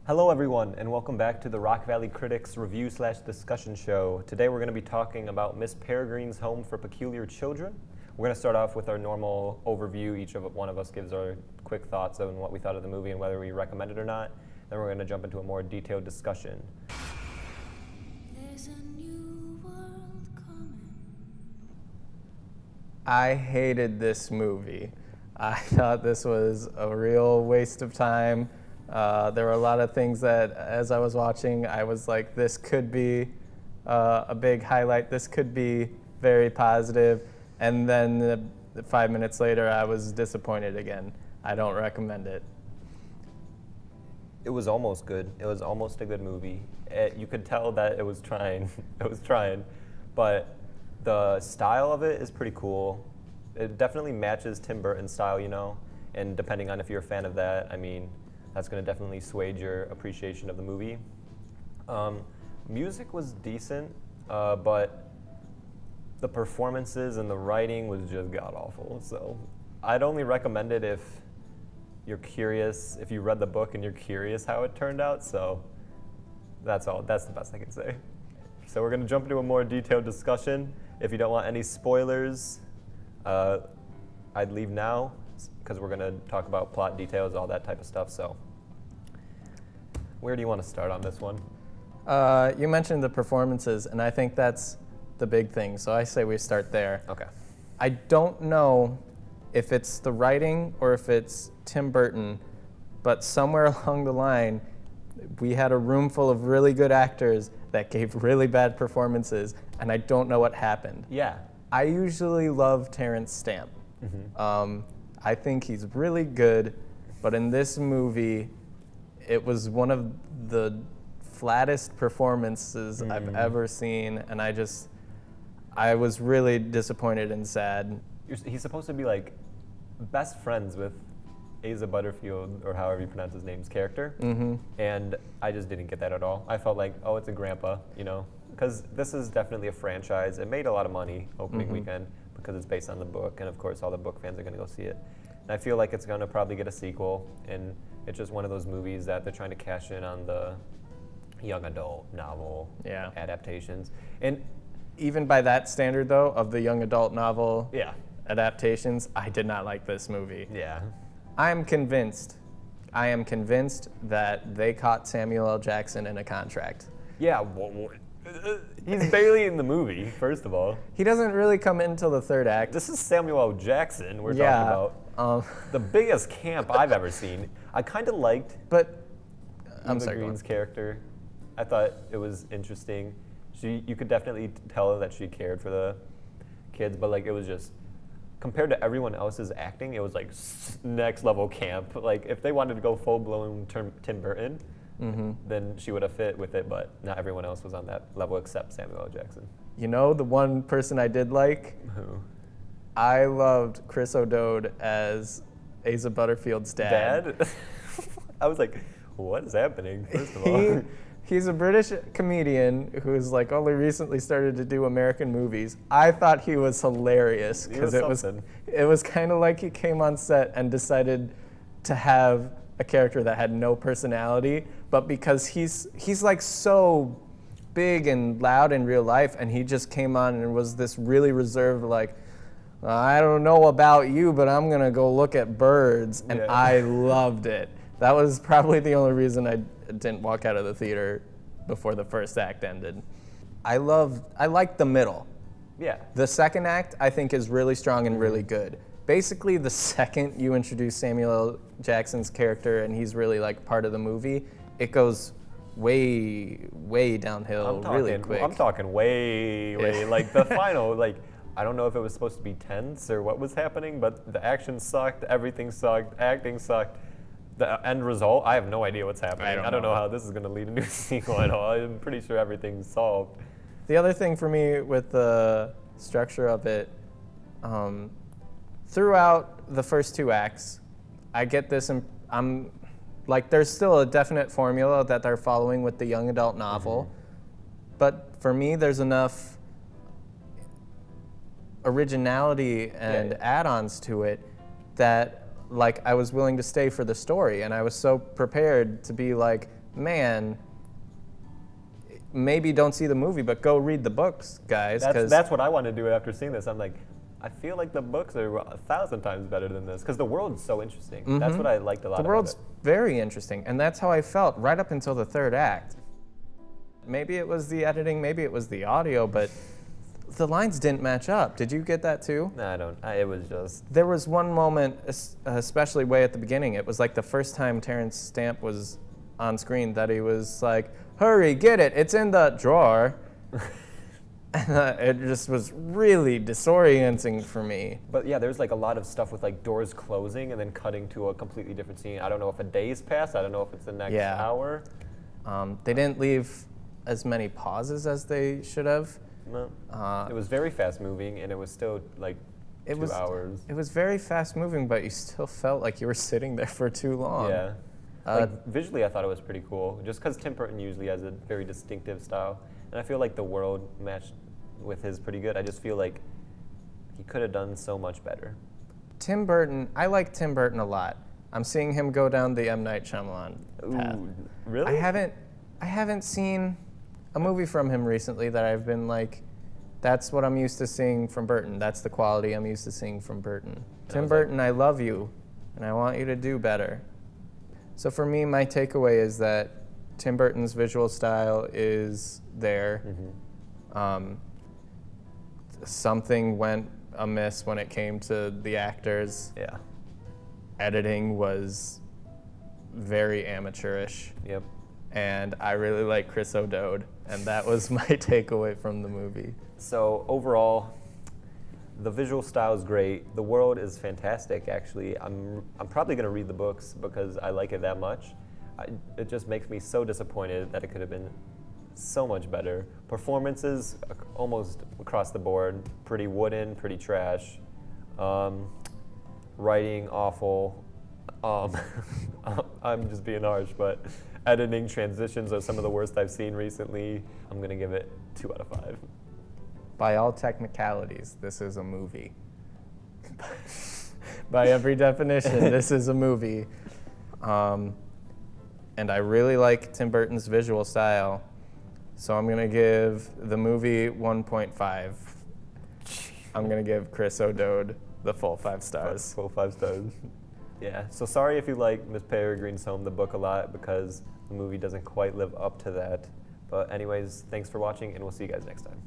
Hello everyone, and welcome back to the Rock Valley Critics review slash discussion show. Today we're going to be talking about Miss Peregrine's Home for Peculiar Children. We're going to start off with our normal overview. One of us gives our quick thoughts on what we thought of the movie and whether we recommend it or not. Then we're going to jump into a more detailed discussion. There's a new world coming. I hated this movie. I thought this was a real waste of time. There were a lot of things that, as I was watching, I was like, this could be a big highlight. This could be very positive. And then 5 minutes later, I was disappointed again. I don't recommend it. It was almost good. It was almost a good movie. You could tell that it was trying. It was trying. But the style of it is pretty cool. It definitely matches Tim Burton's style, you know? And depending on if you're a fan of that, I mean, that's going to definitely sway your appreciation of the movie. Music was decent, but the performances and the writing was just god-awful. So I'd only recommend it if you're curious, if you read the book and you're curious how it turned out. So that's all. That's the best I can say. So we're going to jump into a more detailed discussion. If you don't want any spoilers, I'd leave now, because we're going to talk about plot details, all that type of stuff. So where do you want to start on this one? You mentioned the performances, and I think that's the big thing. So I say we start there. Okay. I don't know if it's the writing or if it's Tim Burton, but somewhere along the line, we had a room full of really good actors that gave really bad performances, and I don't know what happened. Yeah. I usually love Terrence Stamp. Mm-hmm. I think he's really good, but in this movie, it was one of the flattest performances I've ever seen, and I was really disappointed and sad. He's supposed to be like best friends with Asa Butterfield, or however you pronounce his name's character, and I just didn't get that at all. I felt like, oh, it's a grandpa, you know, because this is definitely a franchise. It made a lot of money opening weekend because it's based on the book, and of course all the book fans are going to go see it. And I feel like it's going to probably get a sequel, and it's just one of those movies that they're trying to cash in on the young adult novel adaptations. And even by that standard, though, of the young adult novel yeah, adaptations, I did not like this movie. yeah. I am convinced that they caught Samuel L. Jackson in a contract. Yeah, he's barely in the movie, first of all. He doesn't really come in until the third act. This is Samuel L. Jackson we're talking about. The biggest camp I've ever seen. I kind of liked Eva Green's character. I thought it was interesting. You could definitely tell that she cared for the kids, but like it was just, compared to everyone else's acting, it was like next level camp. Like if they wanted to go full blown Tim Burton, then she would have fit with it, but not everyone else was on that level except Samuel L. Jackson. You know, the one person I did like? Who? I loved Chris O'Dowd as Asa Butterfield's dad. Dad? I was like, what is happening, first of all? He's a British comedian who's like only recently started to do American movies. I thought he was hilarious because it was kind of like he came on set and decided to have a character that had no personality, but because he's like so big and loud in real life, and he just came on and was this really reserved, like, I don't know about you, but I'm gonna go look at birds, and I loved it. That was probably the only reason I didn't walk out of the theater before the first act ended. I liked the middle. Yeah. The second act, I think, is really strong and really good. Basically, the second you introduce Samuel L. Jackson's character and he's really like part of the movie, it goes way, way downhill really quick. I'm talking way, like the final, like, I don't know if it was supposed to be tense or what was happening, but the action sucked, everything sucked, acting sucked. The end result, I have no idea what's happening. I don't know how this is going to lead into a sequel at all. I'm pretty sure everything's solved. The other thing for me with the structure of it, throughout the first two acts, I get this, I'm like, there's still a definite formula that they're following with the young adult novel, but for me, there's enough originality and add-ons to it that like I was willing to stay for the story, and I was so prepared to be like, man, maybe don't see the movie, but go read the books, guys. That's what I want to do after seeing this. I'm like, I feel like the books are 1,000 times better than this because the world's so interesting. That's what I liked a lot about it. The world's very interesting, and that's how I felt right up until the third act. Maybe it was the editing, maybe it was the audio, but the lines didn't match up. Did you get that too? No, I don't. It was just... There was one moment, especially way at the beginning, it was like the first time Terrence Stamp was on screen that he was like, hurry, get it, it's in the drawer. And it just was really disorienting for me. But yeah, there's like a lot of stuff with like doors closing and then cutting to a completely different scene. I don't know if a day's passed. I don't know if it's the next hour. They didn't leave as many pauses as they should have. No. It was very fast moving and it was still like 2 hours. It was very fast moving, but you still felt like you were sitting there for too long. Yeah. Like visually, I thought it was pretty cool, just because Tim Burton usually has a very distinctive style, and I feel like the world matched with his pretty good. I just feel like he could have done so much better. Tim Burton, I like Tim Burton a lot. I'm seeing him go down the M. Night Shyamalan path. Ooh, really? I haven't seen a movie from him recently that I've been like, that's what I'm used to seeing from Burton. That's the quality I'm used to seeing from Burton. Tim Burton, I love you, and I want you to do better. So for me, my takeaway is that Tim Burton's visual style is there. Something went amiss when it came to the actors. Yeah. Editing was very amateurish. Yep. And I really like Chris O'Dowd, and that was my takeaway from the movie. So overall, the visual style is great. The world is fantastic, actually. I'm probably going to read the books because I like it that much. It just makes me so disappointed that it could have been so much better. Performances almost across the board, pretty wooden, pretty trash. Writing awful. I'm just being harsh, but editing transitions are some of the worst I've seen recently. I'm going to give it 2 out of 5. By all technicalities, this is a movie. By every definition, this is a movie. And I really like Tim Burton's visual style, so I'm gonna give the movie 1.5. I'm gonna give Chris O'Dowd the full 5 stars. Full 5 stars. Yeah, so sorry if you like Miss Peregrine's Home, the book, a lot, because the movie doesn't quite live up to that. But anyways, thanks for watching, and we'll see you guys next time.